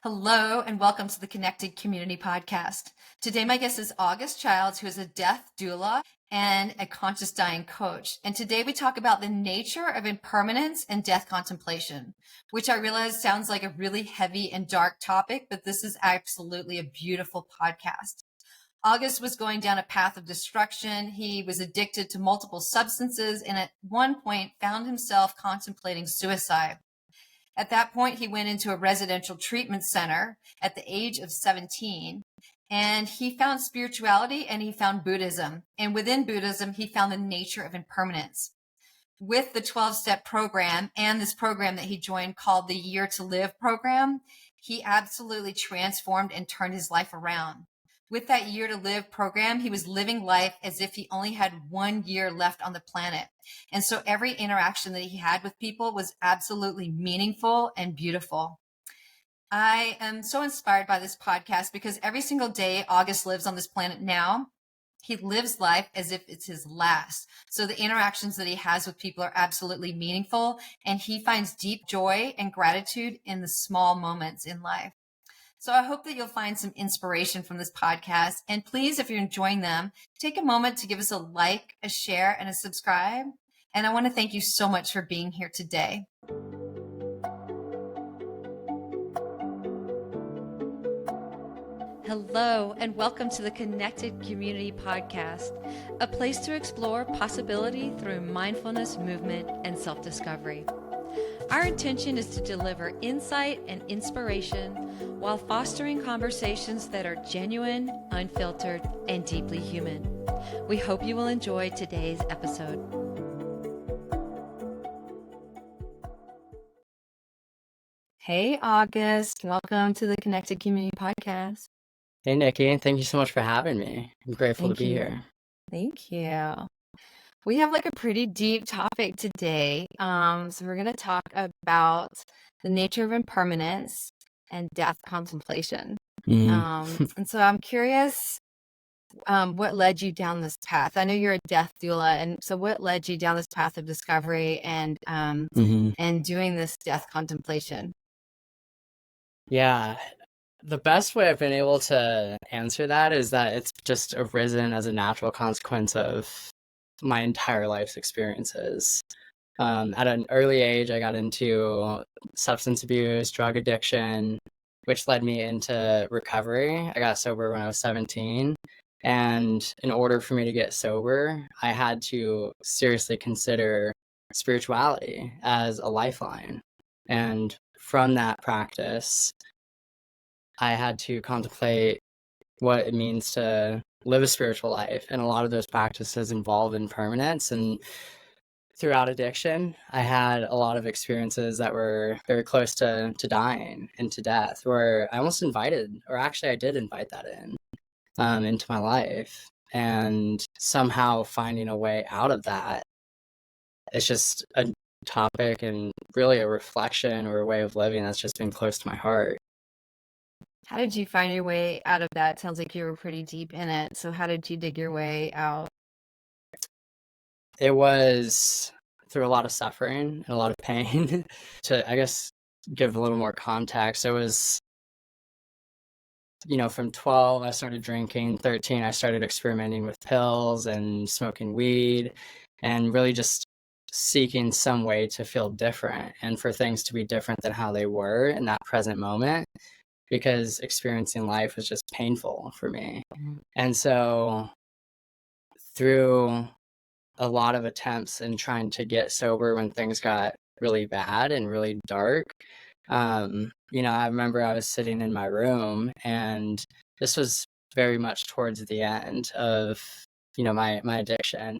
Hello, and welcome to the Connected Community Podcast. Today, my guest is August Childs, who is a death doula and a conscious dying coach. And today we talk about the nature of impermanence and death contemplation, which I realize sounds like a really heavy and dark topic, but this is absolutely a beautiful podcast. August was going down a path of destruction. He was addicted to multiple substances and at one point found himself contemplating suicide. At that point, he went into a residential treatment center at the age of 17, and he found spirituality and he found Buddhism. And within Buddhism, he found the nature of impermanence. With the 12-step program and this program that he joined called the Year to Live program, he absolutely transformed and turned his life around. With that Year to Live program, he was living life as if he only had 1 year left on the planet. And so every interaction that he had with people was absolutely meaningful and beautiful. I am so inspired by this podcast because every single day August lives on this planet now, he lives life as if it's his last. So the interactions that he has with people are absolutely meaningful, and he finds deep joy and gratitude in the small moments in life. So I hope that you'll find some inspiration from this podcast. And please, if you're enjoying them, take a moment to give us a like, a share, and a subscribe. And I want to thank you so much for being here today. Hello, and welcome to the Connected Community Podcast, a place to explore possibility through mindfulness, movement, and self-discovery. Our intention is to deliver insight and inspiration while fostering conversations that are genuine, unfiltered, and deeply human. We hope you will enjoy today's episode. Hey, August. Welcome to the Connected Community Podcast. Hey, Nikki. Thank you so much for having me. I'm grateful to be here. Thank you. We have like a pretty deep topic today. So we're going to talk about the nature of impermanence and death contemplation. And so I'm curious, what led you down this path? I know you're a death doula, and so what led you down this path of discovery and doing this death contemplation? Yeah, the best way I've been able to answer that is that it's just arisen as a natural consequence of my entire life's experiences. At an early age, I got into substance abuse, drug addiction, which led me into recovery. I got sober when I was 17. And in order for me to get sober, I had to seriously consider spirituality as a lifeline. And from that practice, I had to contemplate what it means to live a spiritual life. And a lot of those practices involve impermanence. And throughout addiction, I had a lot of experiences that were very close to dying and to death, where I almost invited, or actually I did invite that into my life. And somehow finding a way out of that, it's just a topic and really a reflection or a way of living that's just been close to my heart. How did you find your way out of that? It sounds like you were pretty deep in it. So how did you dig your way out? It was through a lot of suffering and a lot of pain. To, I guess, give a little more context, it was, from 12, I started drinking. 13, I started experimenting with pills and smoking weed and really just seeking some way to feel different and for things to be different than how they were in that present moment, because experiencing life was just painful for me. And so through a lot of attempts in trying to get sober when things got really bad and really dark, I remember I was sitting in my room, and this was very much towards the end of, my addiction.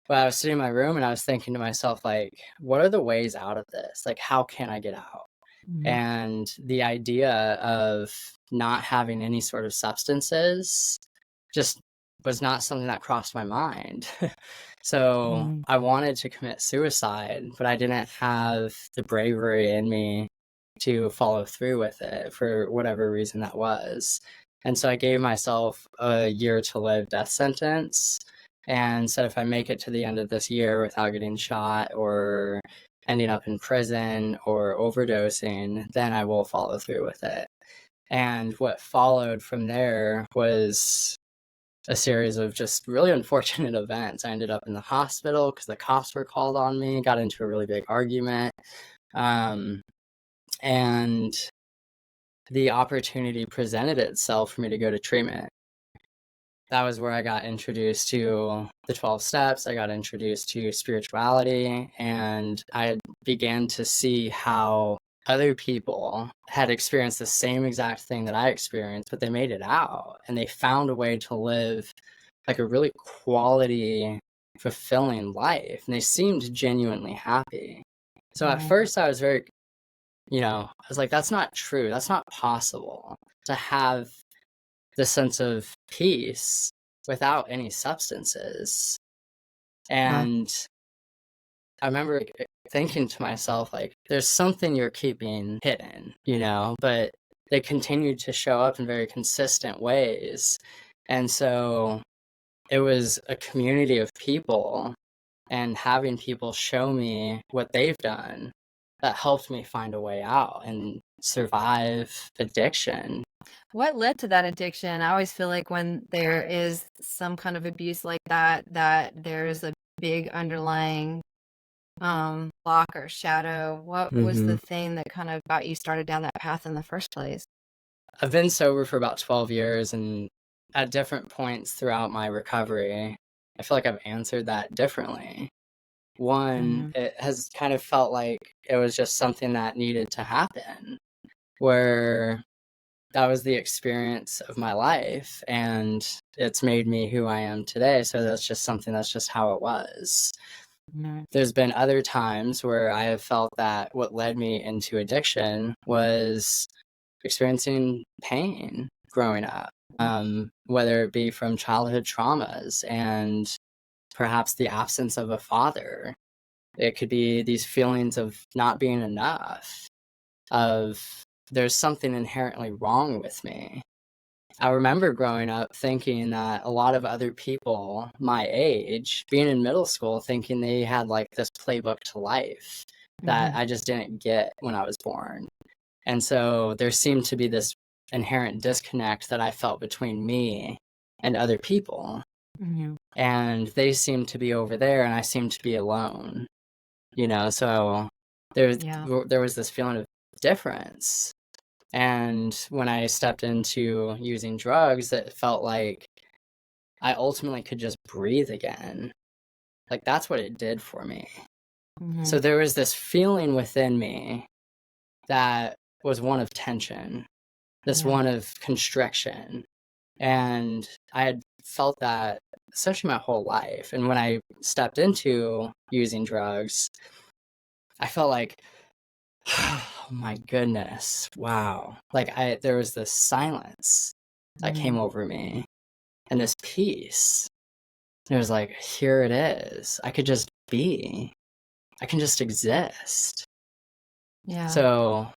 But I was sitting in my room and I was thinking to myself, like, what are the ways out of this? Like, how can I get out? And the idea of not having any sort of substances just was not something that crossed my mind. So I wanted to commit suicide, but I didn't have the bravery in me to follow through with it for whatever reason that was. And so I gave myself a year to live death sentence and said, if I make it to the end of this year without getting shot or ending up in prison or overdosing, then I will follow through with it. And what followed from there was a series of just really unfortunate events. I ended up in the hospital because the cops were called on me, got into a really big argument. And the opportunity presented itself for me to go to treatment. That was where I got introduced to the 12 steps. I got introduced to spirituality, and I began to see how other people had experienced the same exact thing that I experienced, but they made it out and they found a way to live like a really quality, fulfilling life. And they seemed genuinely happy. So at first I was very, I was like, that's not true. That's not possible to have the sense of peace without any substances. And I remember thinking to myself, like, there's something you're keeping hidden, but they continued to show up in very consistent ways. And so it was a community of people and having people show me what they've done that helped me find a way out and survive addiction. What led to that addiction? I always feel like when there is some kind of abuse like that there's a big underlying block or shadow. What was the thing that kind of got you started down that path in the first place? I've been sober for about 12 years, and at different points throughout my recovery, I feel like I've answered that differently. One, it has kind of felt like it was just something that needed to happen, where that was the experience of my life, and it's made me who I am today. So that's just something, that's just how it was. There's been other times where I have felt that what led me into addiction was experiencing pain growing up, whether it be from childhood traumas and perhaps the absence of a father. It could be these feelings of not being enough, of there's something inherently wrong with me. I remember growing up thinking that a lot of other people my age, being in middle school, thinking they had like this playbook to life that I just didn't get when I was born. And so there seemed to be this inherent disconnect that I felt between me and other people. And they seemed to be over there and I seemed to be alone, so there was this feeling of difference. And when I stepped into using drugs, it felt like I ultimately could just breathe again. Like that's what it did for me. So there was this feeling within me that was one of tension, this one of constriction. And I had felt that essentially my whole life. And when I stepped into using drugs, I felt like, oh my goodness, wow. Like there was this silence that came over me and this peace. It was like, here it is. I could just be. I can just exist. Yeah. So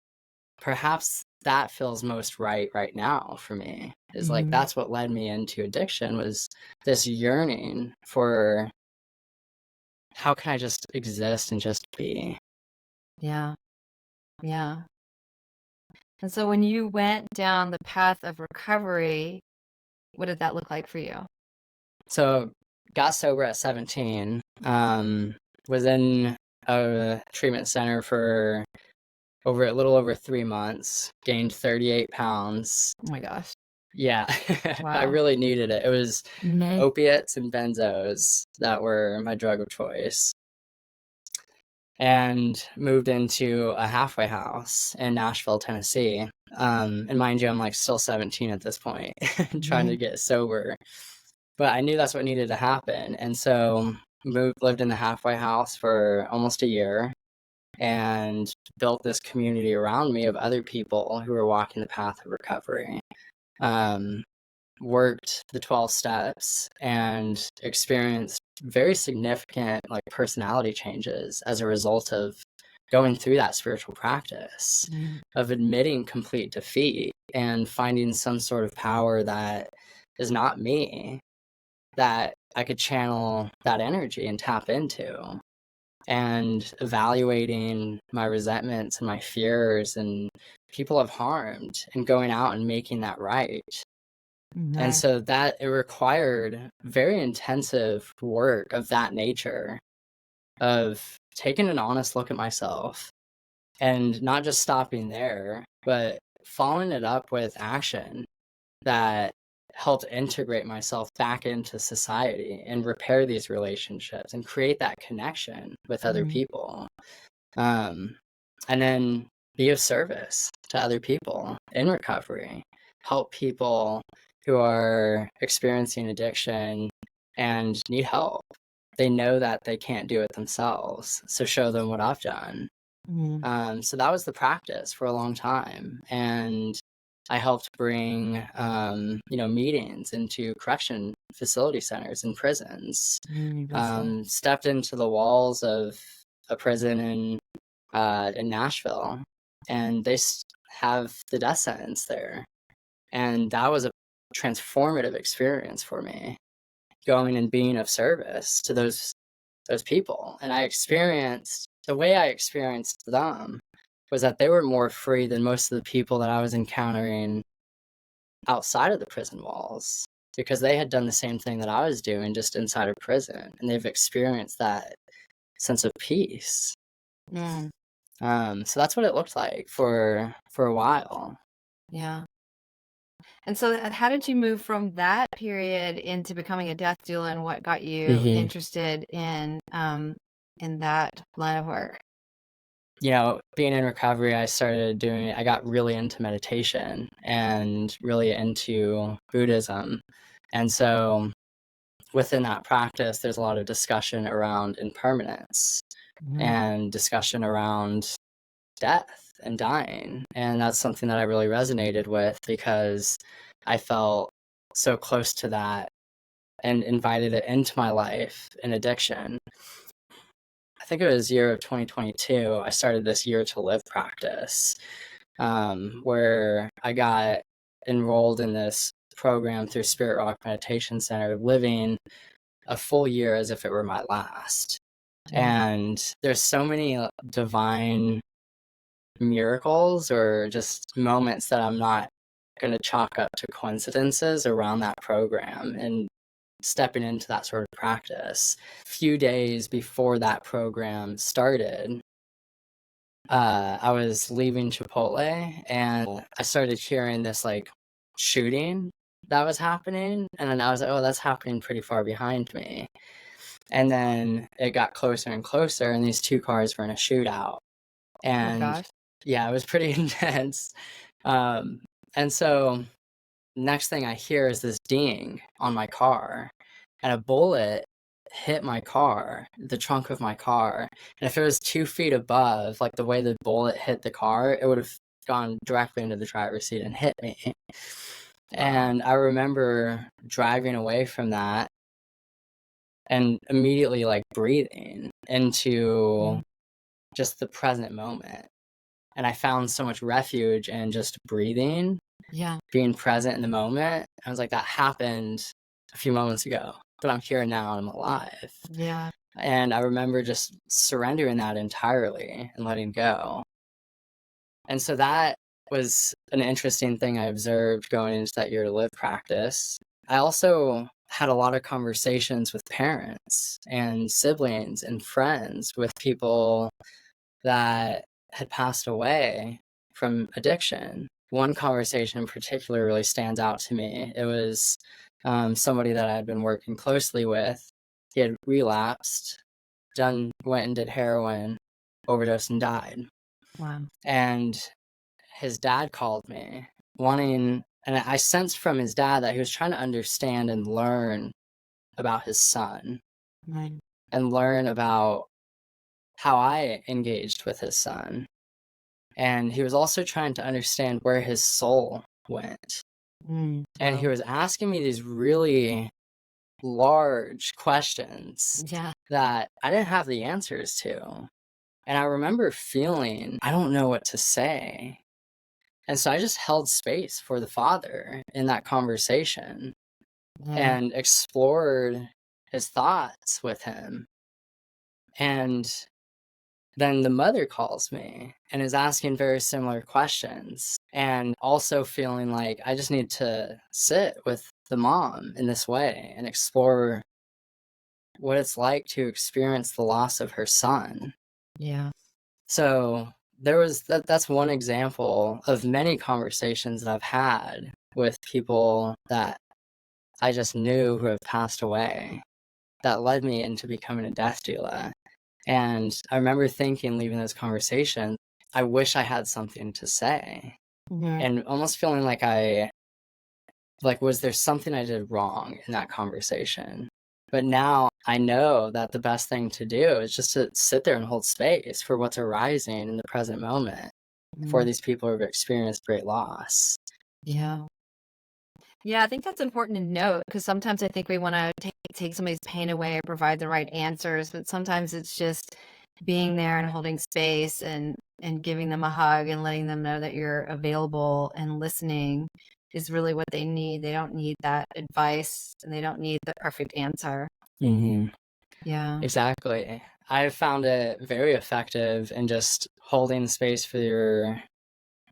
perhaps that feels most right now for me, is like that's what led me into addiction, was this yearning for how can I just exist and just be. Yeah. And so when you went down the path of recovery, what did that look like for you? So got sober at 17, was in a treatment center for a little over 3 months, gained 38 pounds. Oh my gosh. Yeah, Wow. I really needed it. It was opiates and benzos that were my drug of choice. And moved into a halfway house in Nashville, Tennessee. And mind you, I'm like still 17 at this point, trying to get sober. But I knew that's what needed to happen. And so lived in the halfway house for almost a year and built this community around me of other people who were walking the path of recovery. Worked the 12 steps and experienced very significant like personality changes as a result of going through that spiritual practice, of admitting complete defeat and finding some sort of power that is not me, that I could channel that energy and tap into, and evaluating my resentments and my fears and people have harmed and going out and making that right. And Right. so that it required very intensive work of that nature, of taking an honest look at myself and not just stopping there, but following it up with action that helped integrate myself back into society and repair these relationships and create that connection with other people. And then be of service to other people in recovery, help people who are experiencing addiction and need help. They know that they can't do it themselves, so show them what I've done. So that was the practice for a long time, and I helped bring meetings into correction facility centers and prisons. Stepped into the walls of a prison in Nashville, and they have the death sentence there, and that was a transformative experience for me, going and being of service to those people. And the way I experienced them was that they were more free than most of the people that I was encountering outside of the prison walls, because they had done the same thing that I was doing, just inside of prison, and they've experienced that sense of peace. So that's what it looked like for a while. Yeah. And so how did you move from that period into becoming a death doula, and what got you interested in that line of work? Being in recovery, I got really into meditation and really into Buddhism. And so within that practice, there's a lot of discussion around impermanence and discussion around death and dying. And that's something that I really resonated with, because I felt so close to that and invited it into my life in addiction. I think it was year of 2022, I started this Year to Live practice, where I got enrolled in this program through Spirit Rock Meditation Center, living a full year as if it were my last. And there's so many divine miracles or just moments that I'm not going to chalk up to coincidences around that program and stepping into that sort of practice. A few days before that program started, I was leaving Chipotle and I started hearing this shooting that was happening. And then I was like, oh, that's happening pretty far behind me. And then it got closer and closer, and these two cars were in a shootout. And yeah, it was pretty intense. And so next thing I hear is this ding on my car, and a bullet hit my car, the trunk of my car. And if it was 2 feet above, like the way the bullet hit the car, it would have gone directly into the driver's seat and hit me. And I remember driving away from that and immediately breathing into just the present moment. And I found so much refuge in just breathing, being present in the moment. I was like, that happened a few moments ago, but I'm here now and I'm alive. And I remember just surrendering that entirely and letting go. And so that was an interesting thing I observed going into that Year to Live practice. I also had a lot of conversations with parents and siblings and friends, with people that had passed away from addiction. One conversation in particular really stands out to me. It was somebody that I had been working closely with. He had relapsed, went and did heroin, overdosed, and died. And his dad called me, and I sensed from his dad that he was trying to understand and learn about his son, and learn about how I engaged with his son. And he was also trying to understand where his soul went. And he was asking me these really large questions that I didn't have the answers to. And I remember feeling, I don't know what to say. And so I just held space for the Father in that conversation and explored his thoughts with him. And then the mother calls me and is asking very similar questions, and also feeling like I just need to sit with the mom in this way and explore what it's like to experience the loss of her son. Yeah. So there was that's one example of many conversations that I've had with people that I just knew who have passed away that led me into becoming a death doula. And I remember thinking, leaving this conversation, I wish I had something to say, Mhm. and almost feeling like was there something I did wrong in that conversation? But now I know that the best thing to do is just to sit there and hold space for what's arising in the present moment for Mhm. these people who have experienced great loss. Yeah. Yeah, I think that's important to note because sometimes I think we want to take somebody's pain away or provide the right answers, but sometimes it's just being there and holding space and giving them a hug and letting them know that you're available and listening is really what they need. They don't need that advice and they don't need the perfect answer. Mm-hmm. Yeah. Exactly. I've found it very effective in just holding space for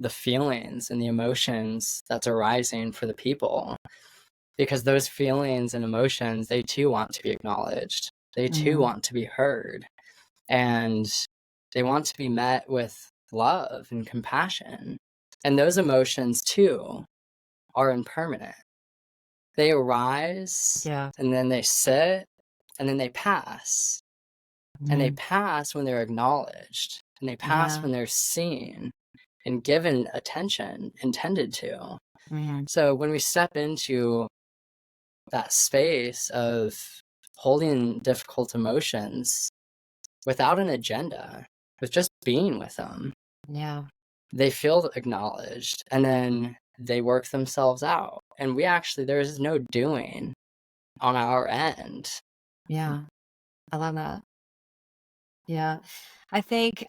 the feelings and the emotions that's arising for the people, because those feelings and emotions, they too want to be acknowledged. They too Mhm. want to be heard, and they want to be met with love and compassion. And those emotions too are impermanent. They arise Yeah. and then they sit and then they pass. And they Mhm. pass when they're acknowledged, and they pass Yeah. when they're seen and given attention intended to. Mhm. So when we step into that space of holding difficult emotions without an agenda, with just being with them, Yeah. they feel acknowledged, and then they work themselves out. And there is no doing on our end. Yeah. I love that. Yeah. I think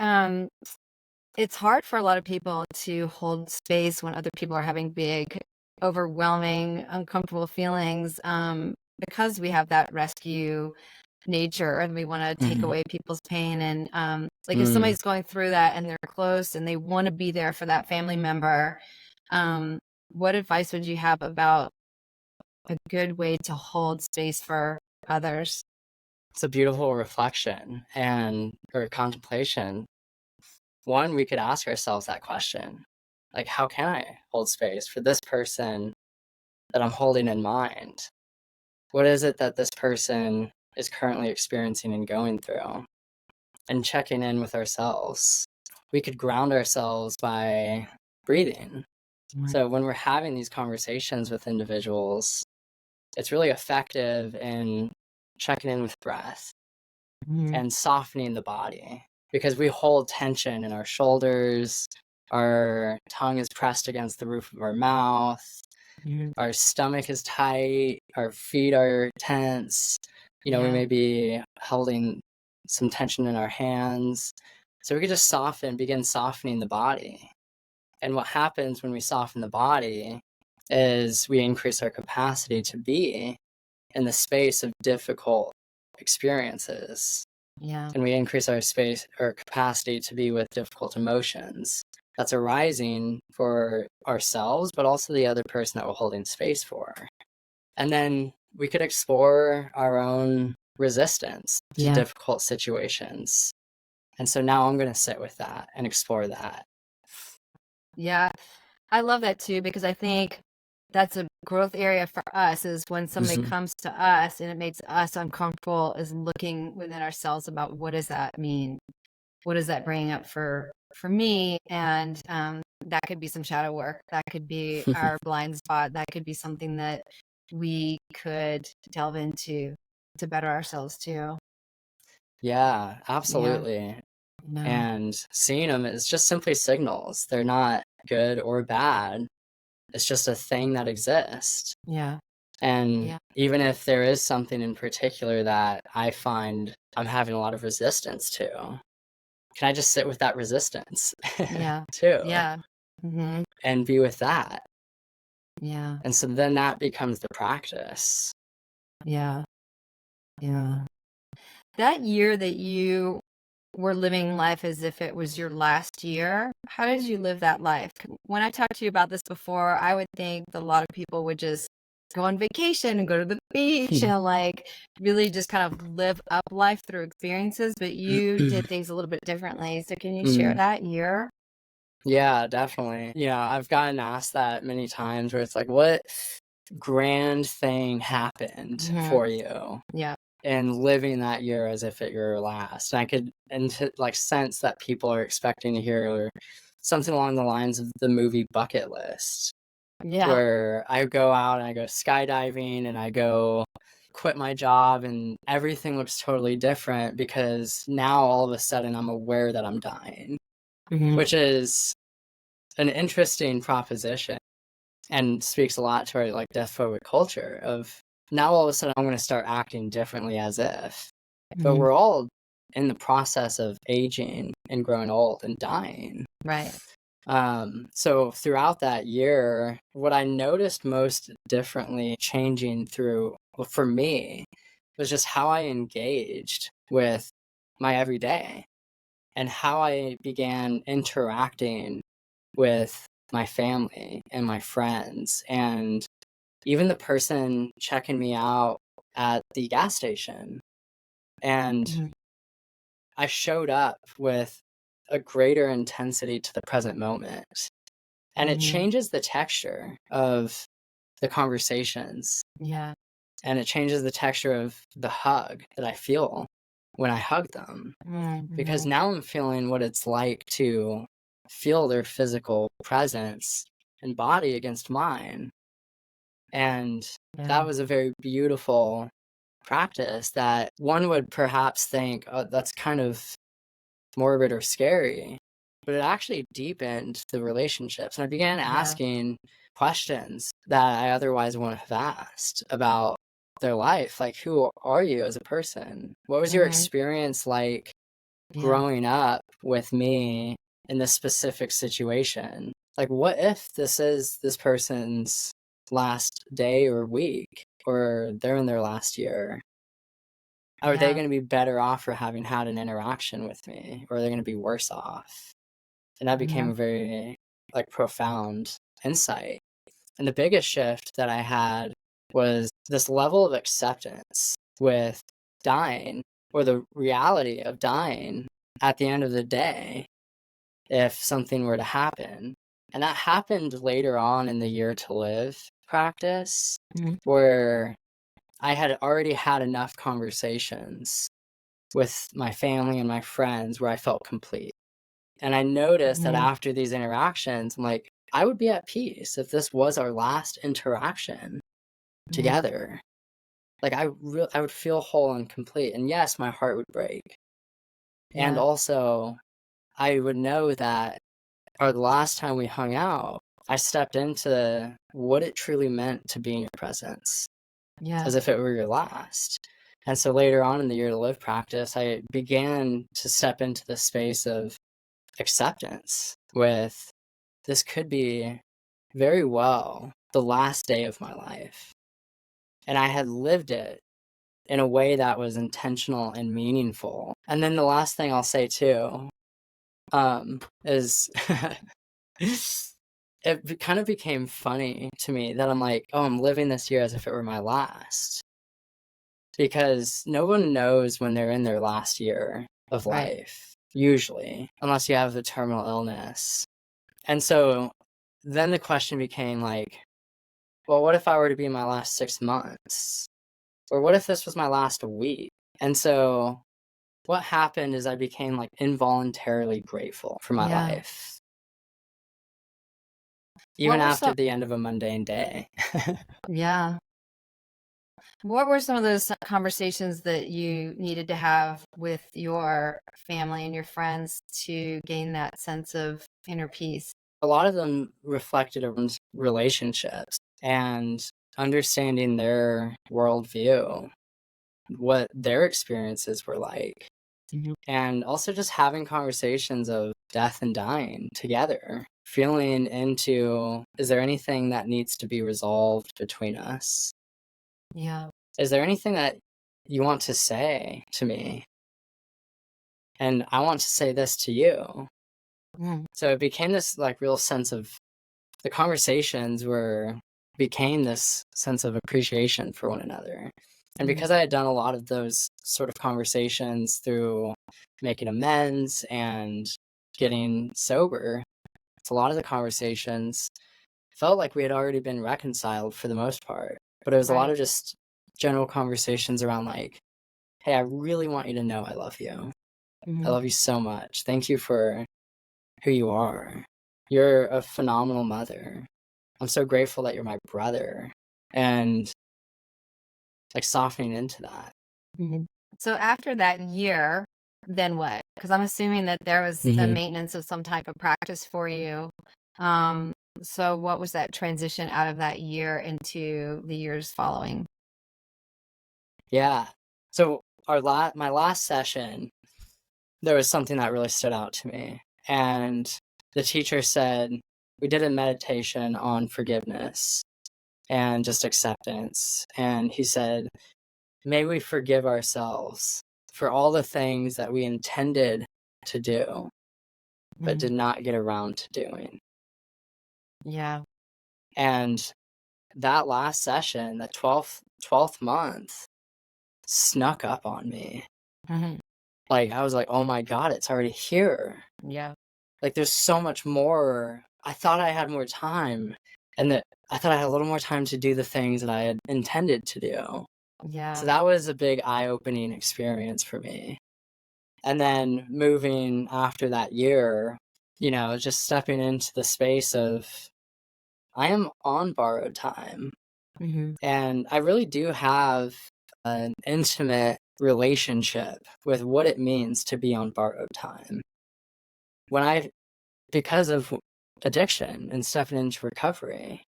it's hard for a lot of people to hold space when other people are having big, overwhelming, uncomfortable feelings, because we have that rescue nature and we want to take Mhm. away people's pain. And like if Mm. somebody's going through that and they're close and they want to be there for that family member, um, what advice would you have about a good way to hold space for others? It's a beautiful reflection or contemplation. One, we could ask ourselves that question, like, how can I hold space for this person that I'm holding in mind? What is it that this person is currently experiencing and going through? And checking in with ourselves. We could ground ourselves by breathing. Right. So when we're having these conversations with individuals, it's really effective in checking in with breath Mhm. and softening the body, because we hold tension in our shoulders, our tongue is pressed against the roof of our mouth, Mhm. our stomach is tight, our feet are tense, we Yeah. may be holding some tension in our hands. So we could just begin softening the body. And what happens when we soften the body is we increase our capacity to be in the space of difficult experiences, Yeah. and we increase our space or capacity to be with difficult emotions that's arising for ourselves, but also the other person that we're holding space for. And then we could explore our own resistance to Yeah. difficult situations. And so now I'm going to sit with that and explore that. Yeah. I love that too, because I think that's a growth area for us is when somebody Mm-hmm. comes to us and it makes us uncomfortable is looking within ourselves about what does that mean? What does that bring up for me? And that could be some shadow work. That could be our blind spot. That could be something that we could delve into to better ourselves too. Yeah, Yeah. absolutely. No. And seeing them is just simply signals. They're not good or bad. It's just a thing that exists. Yeah. And Yeah. even if there is something in particular that I find I'm having a lot of resistance to, can I just sit with that resistance Yeah. too Yeah. Hmm. and be with that? Yeah. And so then that becomes the practice. Yeah. Yeah. That year that you were living life as if it was your last year. How did you live that life? When I talked to you about this before, I would think that a lot of people would just go on vacation and go to the beach and like really just kind of live up life through experiences, but you did things a little bit differently. So can you share that year? Yeah, definitely. I've gotten asked that many times where it's like, what grand thing happened for you Yeah. in living that year as if it were your last? And I could like sense that people are expecting to hear something along the lines of the movie Bucket List, Yeah. where I go out and I go skydiving and I go quit my job and everything looks totally different because now all of a sudden I'm aware that I'm dying, which is an interesting proposition and speaks a lot to our like death phobic culture of now all of a sudden I'm going to start acting differently as if, but we're all in the process of aging and growing old and dying. Right. So throughout that year, what I noticed most differently changing for me was just how I engaged with my everyday and how I began interacting with my family and my friends and even the person checking me out at the gas station. And I showed up with a greater intensity to the present moment. And it changes the texture of the conversations. Yeah. And it changes the texture of the hug that I feel when I hug them. Because now I'm feeling what it's like to feel their physical presence and body against mine. And that was a very beautiful practice that one would perhaps think, oh, that's kind of morbid or scary, but it actually deepened the relationships. And I began asking questions that I otherwise wouldn't have asked about their life. Like, who are you as a person? What was your experience like growing up with me in this specific situation? Like, what if this is this person's last day or week, or they're in their last year? Are they going to be better off for having had an interaction with me, or are they going to be worse off? And that became a very like profound insight. And the biggest shift that I had was this level of acceptance with dying, or the reality of dying at the end of the day if something were to happen. And that happened later on in the Year to Live practice, where I had already had enough conversations with my family and my friends where I felt complete. And I noticed that after these interactions, I'm like, I would be at peace if this was our last interaction together. Like I would feel whole and complete. And yes, my heart would break. And also I would know that the last time we hung out, I stepped into what it truly meant to be in your presence, as if it were your last. And so later on in the Year to Live practice, I began to step into the space of acceptance with this could be very well the last day of my life. And I had lived it in a way that was intentional and meaningful. And then the last thing I'll say too, is it kind of became funny to me that I'm like, oh, I'm living this year as if it were my last. Because no one knows when they're in their last year of life, usually, unless you have the terminal illness. And so then the question became like, well, what if I were to be in my last 6 months? Or what if this was my last week? And so what happened is I became like involuntarily grateful for my life, even after the end of a mundane day. What were some of those conversations that you needed to have with your family and your friends to gain that sense of inner peace? A lot of them reflected around relationships and understanding their worldview, what their experiences were like, and also just having conversations of death and dying together, feeling into, is there anything that needs to be resolved between us? Is there anything that you want to say to me? And I want to say this to you. Mm. So it became this like real sense of the conversations became this sense of appreciation for one another. And because I had done a lot of those sort of conversations through making amends and getting sober, a lot of the conversations felt like we had already been reconciled for the most part. But it was a lot of just general conversations around like, hey, I really want you to know I love you. I love you so much. Thank you for who you are. You're a phenomenal mother. I'm so grateful that you're my brother. And like softening into that. So after that year, then what? Because I'm assuming that there was a maintenance of some type of practice for you. So what was that transition out of that year into the years following? Yeah. So my last session, there was something that really stood out to me. And the teacher said, we did a meditation on forgiveness and just acceptance. And he said, may we forgive ourselves for all the things that we intended to do, but did not get around to doing. Yeah. And that last session, that 12th month, snuck up on me. Like, I was like, oh my God, it's already here. Yeah. Like, there's so much more. I thought I had more time, and that I thought I had a little more time to do the things that I had intended to do. Yeah. So that was a big eye-opening experience for me. And then moving after that year, just stepping into the space of, I am on borrowed time. And I really do have an intimate relationship with what it means to be on borrowed time. Because of addiction and stepping into recovery,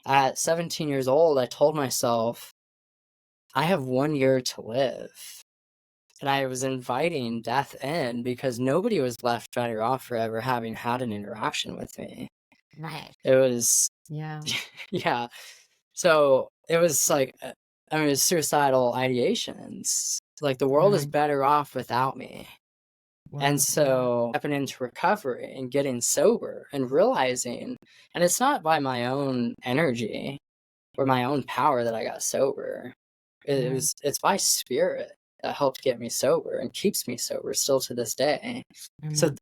at 17 years old, I told myself, I have 1 year to live. And I was inviting death in because nobody was left better off for ever having had an interaction with me. Right. It was, Yeah. yeah. So it was like, it was suicidal ideations. Like the world is better off without me. And so stepping into recovery and getting sober and realizing, and it's not by my own energy or my own power that I got sober. It's by spirit that helped get me sober and keeps me sober still to this day. So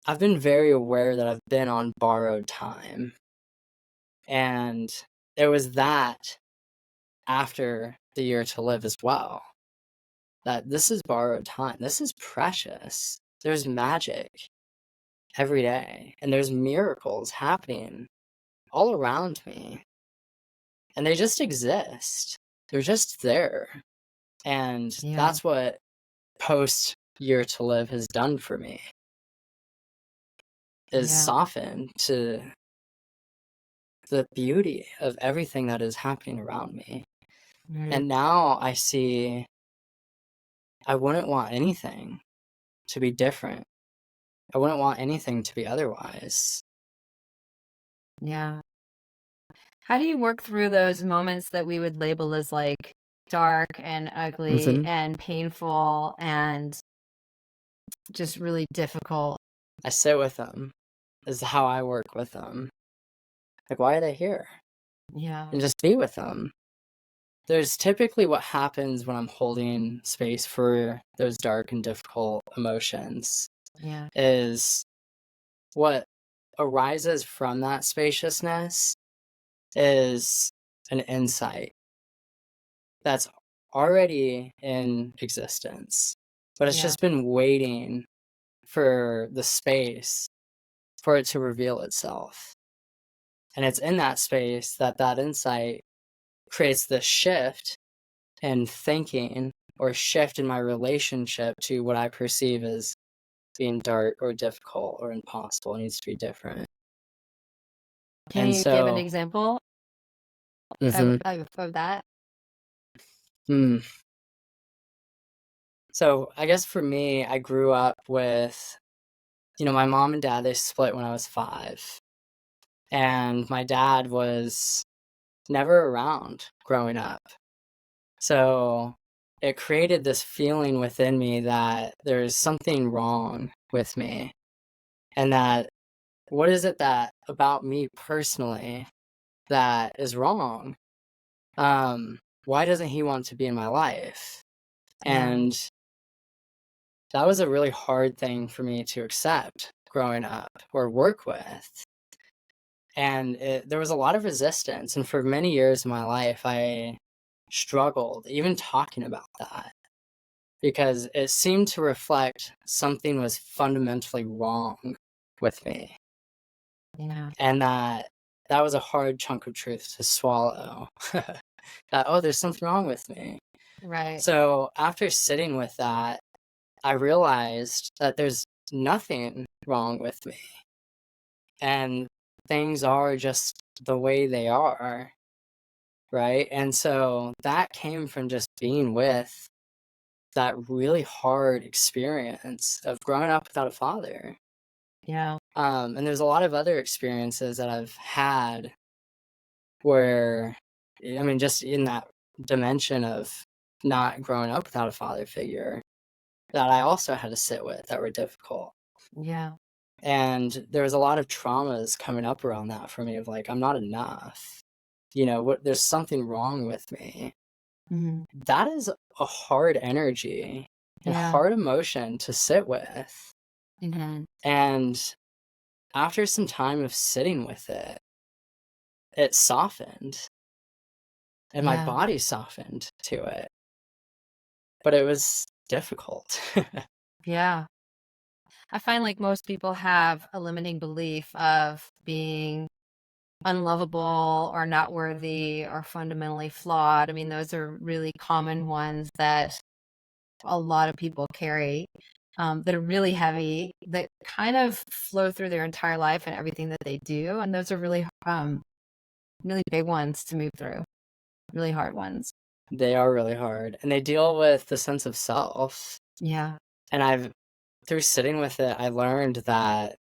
I've been very aware that I've been on borrowed time. And it was that after the year to live as well, that this is borrowed time. This is precious. There's magic every day, and there's miracles happening all around me. And they just exist. They're just there. And that's what post year to live has done for me, is soften to the beauty of everything that is happening around me. And now I see I wouldn't want anything to be different. I wouldn't want anything to be otherwise. Yeah. How do you work through those moments that we would label as like dark and ugly and painful and just really difficult? I sit with them. This is how I work with them. Like, why are they here? Yeah. And just be with them. There's typically what happens when I'm holding space for those dark and difficult emotions Yeah. is what arises from that spaciousness is an insight that's already in existence, but it's just been waiting for the space for it to reveal itself. And it's in that space that insight creates this shift in thinking or shift in my relationship to what I perceive as being dark or difficult or impossible. It needs to be different. Can you give an example of that? So I guess for me, I grew up with, my mom and dad, they split when I was 5. And my dad was never around growing up. So it created this feeling within me that there's something wrong with me, and that what is it that about me personally that is wrong? Why doesn't he want to be in my life? Yeah. And that was a really hard thing for me to accept growing up or work with. And there was a lot of resistance. And for many years in my life, I struggled even talking about that because it seemed to reflect something was fundamentally wrong with me. Yeah. And that was a hard chunk of truth to swallow. That, oh, there's something wrong with me. Right. So after sitting with that, I realized that there's nothing wrong with me. And things are just the way they are. Right. And so that came from just being with that really hard experience of growing up without a father. Yeah. And there's a lot of other experiences that I've had where, I mean, just in that dimension of not growing up without a father figure that I also had to sit with that were difficult. Yeah. And there was a lot of traumas coming up around that for me of like, I'm not enough. You know, there's something wrong with me. Mm-hmm. That is a hard energy and Yeah. hard emotion to sit with. Mm-hmm. And after some time of sitting with it, it softened and my Yeah. body softened to it. But it was difficult. Yeah. I find like most people have a limiting belief of being unlovable or not worthy or fundamentally flawed. I mean, those are really common ones that a lot of people carry, that are really heavy, that kind of flow through their entire life and everything that they do. And those are really, really big ones to move through, really hard ones. They are really hard. And they deal with the sense of self. Yeah. And through sitting with it, I learned that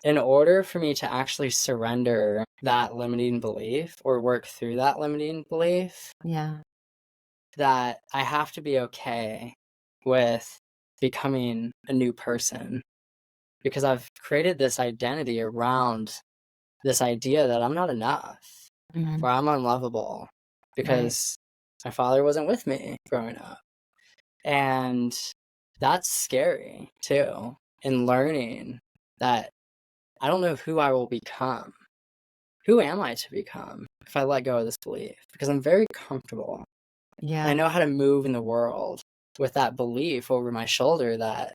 in order for me to actually surrender that limiting belief or work through that limiting belief, Yeah. that I have to be okay with becoming a new person because I've created this identity around this idea that I'm not enough Hmm. or I'm unlovable Right. because my father wasn't with me growing up. And that's scary too, in learning that I don't know who I will become. Who am I to become if I let go of this belief? Because I'm very comfortable. And I Yeah. know how to move in the world with that belief over my shoulder that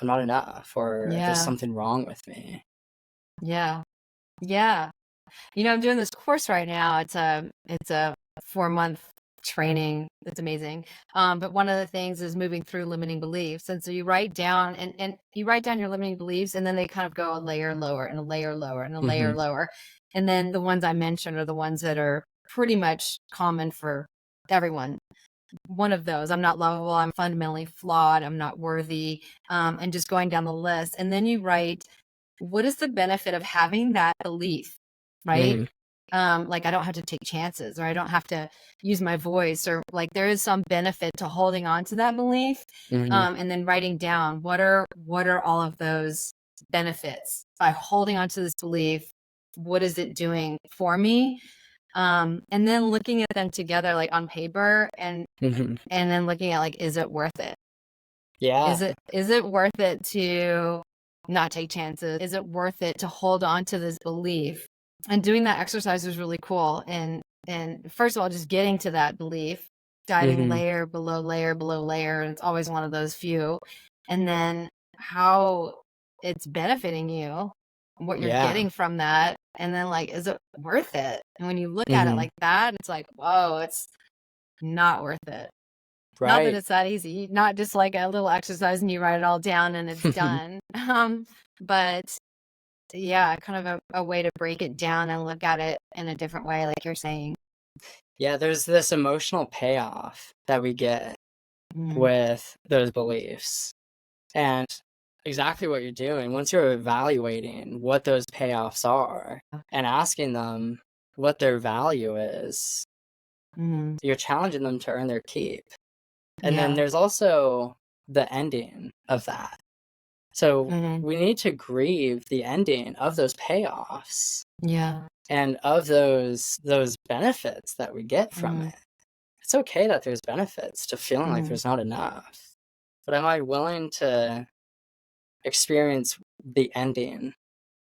I'm not enough or there's Yeah. something wrong with me. Yeah. Yeah. I'm doing this course right now. It's a 4-month training. It's amazing. But one of the things is moving through limiting beliefs. And so you write down and you write down your limiting beliefs, and then they kind of go a layer lower and a layer lower and a layer Mhm. lower. And then the ones I mentioned are the ones that are pretty much common for everyone. One of those, I'm not lovable, I'm fundamentally flawed, I'm not worthy, and just going down the list. And then you write, what is the benefit of having that belief, right? Mhm. Like I don't have to take chances, or I don't have to use my voice, or like there is some benefit to holding on to that belief, Mhm. and then writing down what are all of those benefits by holding on to this belief. What is it doing for me? And then looking at them together, like on paper, Mhm. and then looking at like, is it worth it? Yeah. Is it worth it to not take chances? Is it worth it to hold on to this belief? And doing that exercise was really cool. And first of all, just getting to that belief, diving Mhm. layer below layer below layer, and it's always one of those few. And then how it's benefiting you, what you're Yeah. getting from that, and then like, is it worth it? And when you look at it Mhm. like that, it's like, whoa, it's not worth it. Not that Right. it's that easy, not just like a little exercise and you write it all down and it's done. But yeah, kind of a way to break it down and look at it in a different way, like you're saying. Yeah, there's this emotional payoff that we get Mm, with those beliefs. And exactly what you're doing, once you're evaluating what those payoffs are and asking them what their value is, mm, you're challenging them to earn their keep. And then Yeah. there's also the ending of that. So Mhm. we need to grieve the ending of those payoffs Yeah. and of those benefits that we get from Mhm. it. It's okay that there's benefits to feeling like Mhm. there's not enough. But am I willing to experience the ending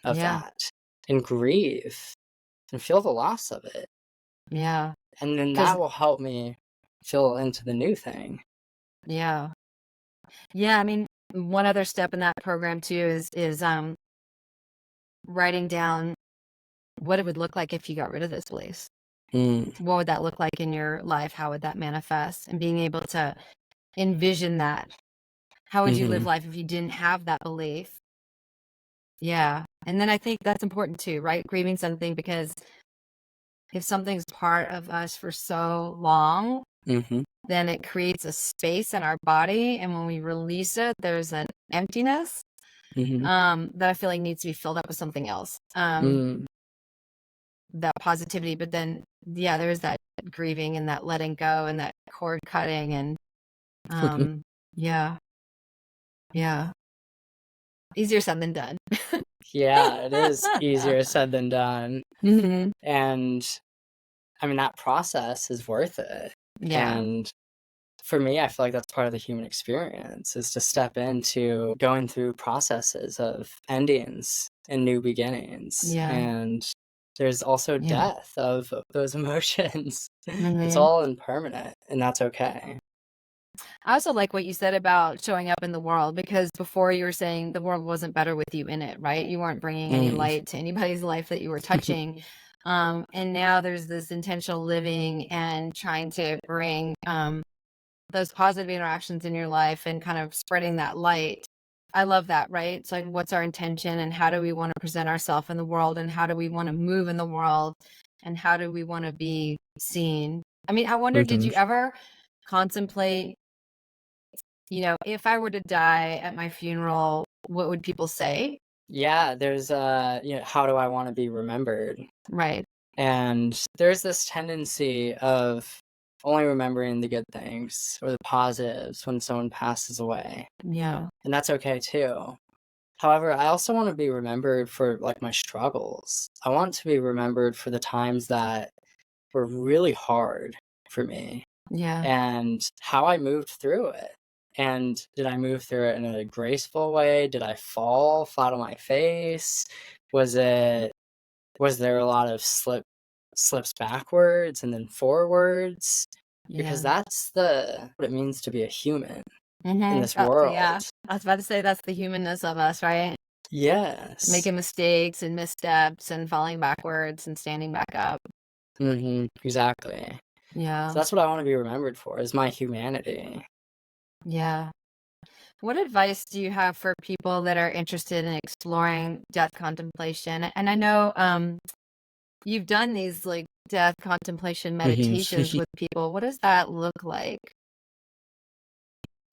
of Yeah. that and grieve and feel the loss of it? Yeah. And then 'Cause that will help me feel into the new thing. yeah. Yeah, I mean, one other step in that program too is writing down what it would look like if you got rid of this beliefs. Mm, What would that look like in your life? How would that manifest? And being able to envision that. How would you live mhm, life if you didn't have that belief? Yeah. And then I think that's important too, right? Grieving something, because if something's part of us for so long, mhm, then it creates a space in our body. And when we release it, there's an emptiness mhm, that I feel like needs to be filled up with something else. mm. That positivity. But then, yeah, there's that grieving and that letting go and that cord cutting. And yeah, yeah. Easier said than done. Yeah, it is easier said than done. Hmm. And I mean, that process is worth it. Yeah. And for me, I feel like that's part of the human experience is to step into going through processes of endings and new beginnings. Yeah. And there's also Yeah. death of those emotions. It's Hmm. all impermanent, and that's okay. I also like what you said about showing up in the world, because before you were saying the world wasn't better with you in it, right? You weren't bringing any Mm. light to anybody's life that you were touching. And now there's this intentional living and trying to bring those positive interactions in your life and kind of spreading that light. I love that, right? It's like, what's our intention and how do we want to present ourselves in the world and how do we want to move in the world and how do we want to be seen? I mean, I wonder, did Mhm. you ever contemplate, if I were to die at my funeral, what would people say? Yeah, there's how do I want to be remembered? Right. And there's this tendency of only remembering the good things or the positives when someone passes away. Yeah. And that's okay too. However, I also want to be remembered for like my struggles. I want to be remembered for the times that were really hard for me Yeah. and how I moved through it. And did I move through it in a graceful way? Did I fall flat on my face? Was it was there a lot of slips backwards and then forwards? Because Yeah. that's the what it means to be a human in this Yeah. world. I was about to say that's the humanness of us, right? Yes. Making mistakes and missteps and falling backwards and standing back up. Exactly. So Yeah. that's what I want to be remembered for is my humanity. Yeah. What advice do you have for people that are interested in exploring death contemplation? And I know you've done these like death contemplation meditations Mhm. with people. What does that look like?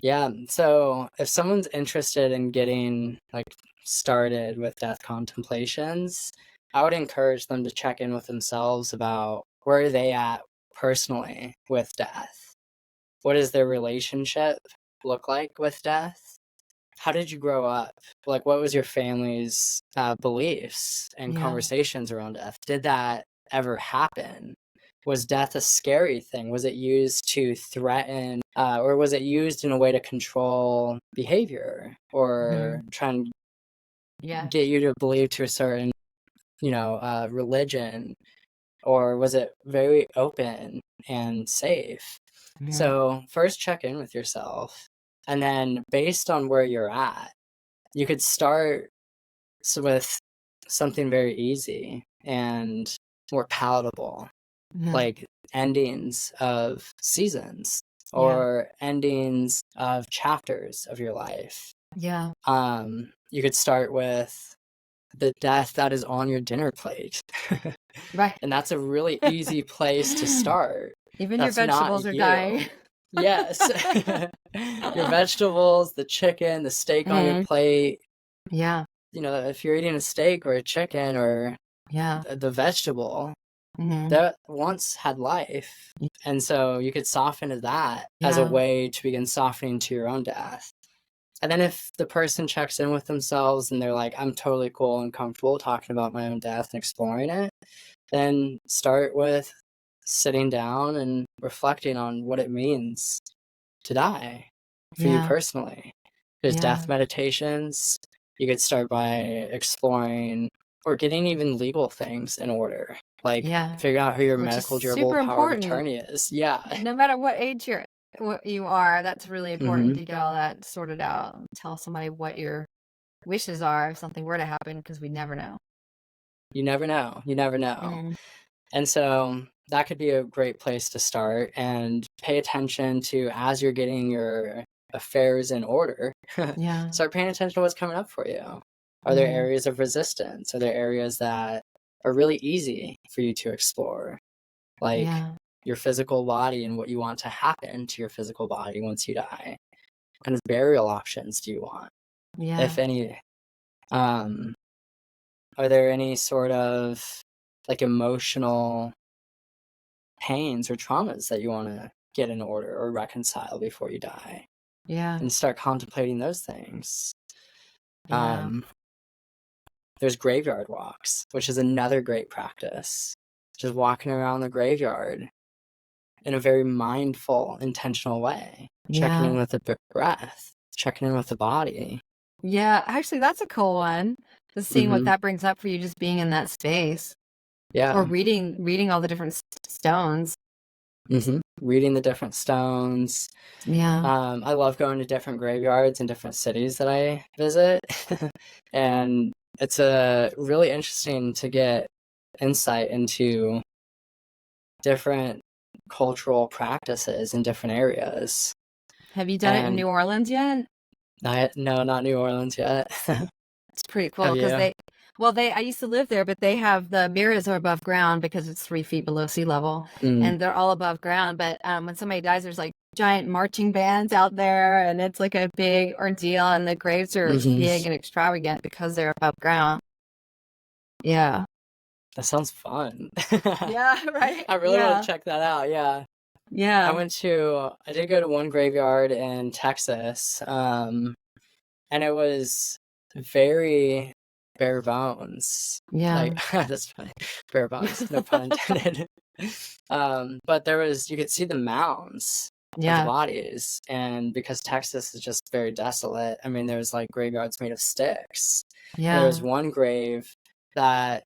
Yeah, so if someone's interested in getting like started with death contemplations, I would encourage them to check in with themselves about where are they at personally with death. What does their relationship look like with death? How did you grow up? Like, what was your family's beliefs and Yeah. conversations around death? Did that ever happen? Was death a scary thing? Was it used to threaten, or was it used in a way to control behavior or Mhm. try and Yeah. get you to believe to a certain, religion? Or was it very open and safe? Yeah. So, first check in with yourself. And then, based on where you're at, you could start with something very easy and more palatable, Yeah. like endings of seasons Yeah. or endings of chapters of your life. Yeah. You could start with the death that is on your dinner plate. Right. And that's a really easy place to start. Even your That's not vegetables are dying. you. Yes. Your vegetables, the chicken, the steak on your Mhm. plate. Yeah. If you're eating a steak or a chicken or Yeah. the vegetable, that once had life. And so you could soften to that as a Yeah. way to begin softening to your own death. And then if the person checks in with themselves and they're like, I'm totally cool and comfortable talking about my own death and exploring it, then start with sitting down and reflecting on what it means to die for you Yeah. personally. There's Yeah. death meditations. You could start by exploring or getting even legal things in order. Like Yeah. figure out who your Which is medical durable super power of important. attorney is. Yeah. No matter what age what you are, that's really important Mhm. to get all that sorted out. Tell somebody what your wishes are if something were to happen, because we never know. You never know. You never know. Mm. And so that could be a great place to start, and pay attention to, as you're getting your affairs in order, Yeah. start paying attention to what's coming up for you. Are there areas of resistance? Are there areas that are really easy for you to explore? Like Yeah. your physical body and what you want to happen to your physical body once you die. What kind of burial options do you want, Yeah. if any? Are there any sort of like emotional pains or traumas that you want to get in order or reconcile before you die? Yeah. And start contemplating those things. Yeah. There's graveyard walks, which is another great practice. Just walking around the graveyard in a very mindful, intentional way, checking in with the breath, checking in with the body. Yeah. Actually, that's a cool one. Just seeing what that brings up for you, just being in that space. Yeah. Or reading all the different stones. Reading the different stones. Yeah. I love going to different graveyards in different cities that I visit. And it's really interesting to get insight into different cultural practices in different areas. Have you done it in And New Orleans yet? no, not New Orleans yet. It's pretty cool Have because you? I used to live there, but they have the mirrors are above ground because it's 3 feet below sea level, Mm. and they're all above ground. But when somebody dies, there's like giant marching bands out there, and it's like a big ordeal, and the graves are big and extravagant because they're above ground. Yeah. That sounds fun. Yeah, right? I really want to check that out. Yeah. Yeah. I did go to one graveyard in Texas, and it was very bare bones. Yeah. Like, that's funny. Bare bones, no pun intended. But you could see the mounds of the bodies, and because Texas is just very desolate, I mean, there's like graveyards made of sticks. And there was one grave that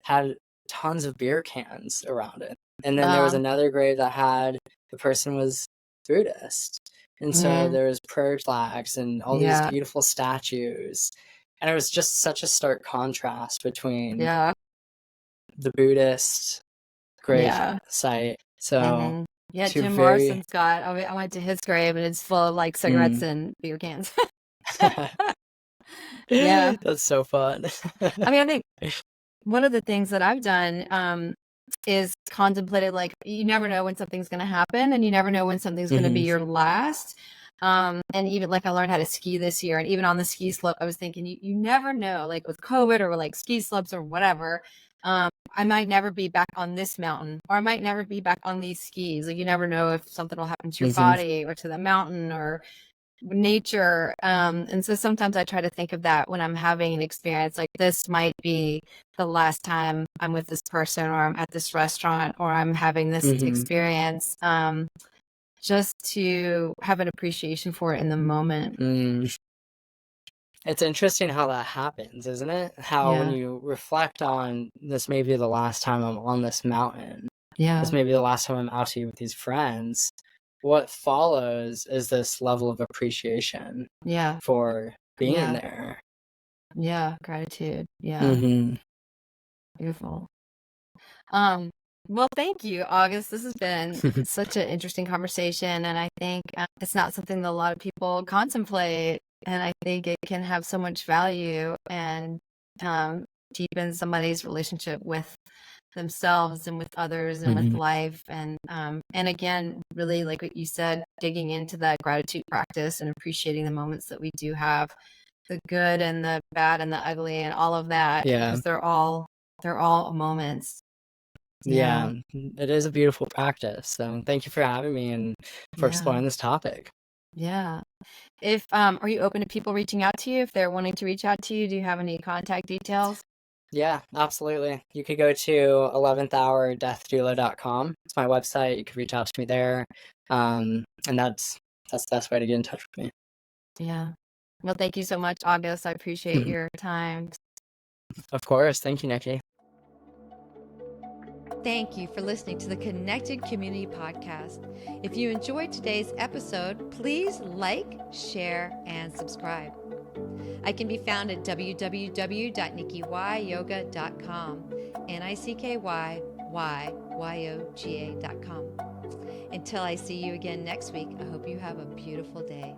had tons of beer cans around it. And then there was another grave that had the person was Buddhist. And so there was prayer flags and all these beautiful statues. And it was just such a stark contrast between the Buddhist grave site. So Jim Morrison's got, I went to his grave and it's full of like cigarettes and beer cans. Yeah. That's so fun. I mean, I think one of the things that I've done is contemplated, like, you never know when something's going to happen, and you never know when something's going to be your last. And even like I learned how to ski this year, and even on the ski slope, I was thinking, you never know, like with COVID or like ski slopes or whatever. I might never be back on this mountain, or I might never be back on these skis. Like, you never know if something will happen to your body or to the mountain or nature. And so sometimes I try to think of that when I'm having an experience like this might be the last time I'm with this person, or I'm at this restaurant, or I'm having this experience, just to have an appreciation for it in the moment. It's interesting how that happens, isn't it? How when you reflect on, this may be the last time I'm on this mountain, this may be the last time I'm out to eat with these friends, what follows is this level of appreciation for being there. Gratitude. Beautiful. Well, thank you, August. This has been such an interesting conversation, and I think it's not something that a lot of people contemplate, and I think it can have so much value and deepen somebody's relationship with themselves and with others and with life, and again, really, like what you said, digging into that gratitude practice and appreciating the moments that we do have, the good and the bad and the ugly and all of that, because they're all moments. Yeah. Yeah, it is a beautiful practice. So thank you for having me and for Yeah. exploring this topic. Yeah. If are you open to people reaching out to you if they're wanting to reach out to you? Do you have any contact details? Yeah, absolutely. You could go to 11thhourdeathdoula.com. It's my website. You could reach out to me there. And that's the best way to get in touch with me. Yeah. Well, thank you so much, August. I appreciate your time. Of course. Thank you, Nikki. Thank you for listening to the Connected Community Podcast. If you enjoyed today's episode, please like, share, and subscribe. I can be found at www.nikkiyoga.com, NICKYYYOGA.com. Until I see you again next week, I hope you have a beautiful day.